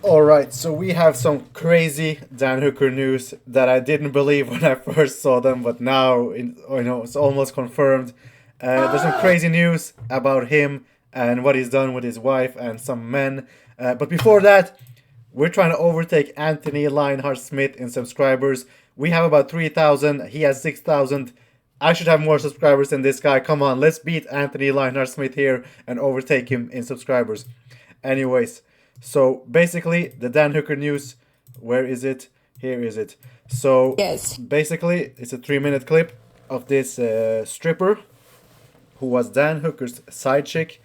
Alright, so we have some crazy Dan Hooker news that I didn't believe when I first saw them, but now it's almost confirmed. There's some crazy news about him and what he's done with his wife and some men. But before that, we're trying to overtake Anthony Lionheart Smith in subscribers. We have about 3,000, he has 6,000. I should have more subscribers than this guy. Come on, let's beat Anthony Lionheart Smith here and overtake him in subscribers. Anyways, so basically, the Dan Hooker news. Where is it? Here is it. So Yes. basically, it's a 3 minute clip of this stripper who was Dan Hooker's side chick.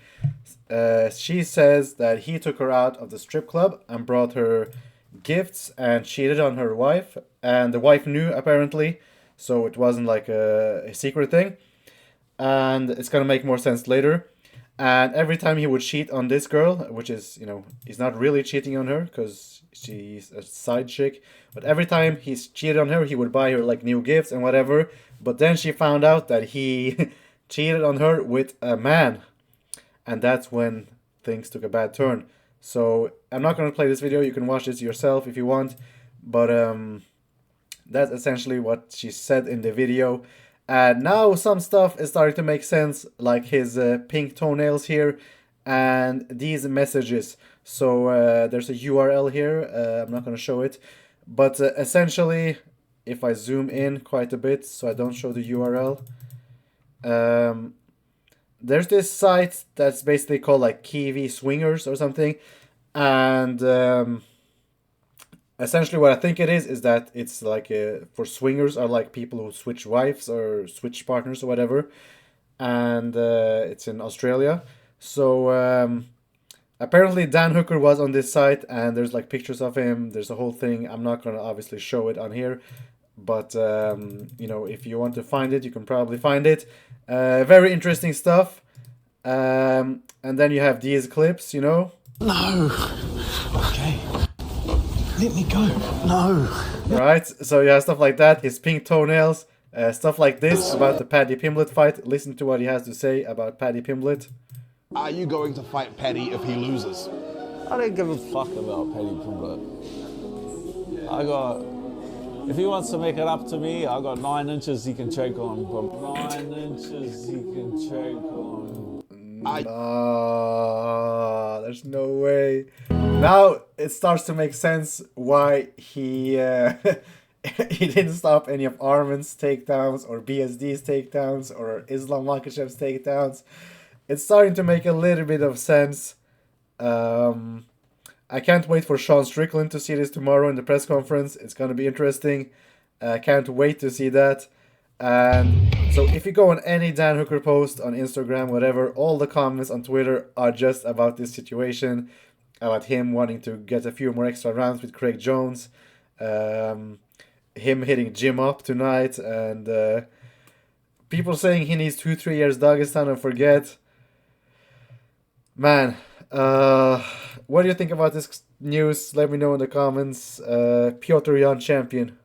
She says that he took her out of the strip club and brought her gifts and cheated on her wife, and the wife knew apparently, so it wasn't like a secret thing. And it's gonna make more sense later. And every time he would cheat on this girl, which is, he's not really cheating on her because she's a side chick, but every time he's cheated on her, he would buy her like new gifts and whatever. But then she found out that he cheated on her with a man, and that's when things took a bad turn. So I'm not gonna play this video. You can watch this yourself if you want, but that's essentially what she said in the video. And now some stuff is starting to make sense, like his pink toenails here and these messages. So there's a URL here. I'm not going to show it. But essentially, if I zoom in quite a bit so I don't show the URL, there's this site that's basically called like Kiwi Swingers or something. And essentially what I think it is that it's like for swingers are like people who switch wives or switch partners or whatever, and it's in Australia. So apparently Dan Hooker was on this site, and there's like pictures of him. There's a whole thing. I'm not gonna obviously show it on here, but if you want to find it, you can probably find it. Very interesting stuff. And then you have these clips. No. Okay. Let me go. No. Right? So yeah, stuff like that. His pink toenails, stuff like this about the Paddy Pimblett fight. Listen to what he has to say about Paddy Pimblett. Are you going to fight Paddy if he loses? I don't give a fuck about Paddy Pimblett. If he wants to make it up to me, I got 9 inches he can choke on. 9 inches he can choke on. There's no way. Now it starts to make sense why he he didn't stop any of Arman's takedowns or BSD's takedowns or Islam Makhachev's takedowns. It's starting to make a little bit of sense. I can't wait for Sean Strickland to see this tomorrow in the press conference. It's going to be interesting. I can't wait to see that. And so if you go on any Dan Hooker post on Instagram, whatever, all the comments on Twitter are just about this situation, about him wanting to get a few more extra rounds with Craig Jones, him hitting Jim up tonight, and people saying he needs 2-3 years Dagestan and forget. Man, what do you think about this news? Let me know in the comments. Piotr Jan champion.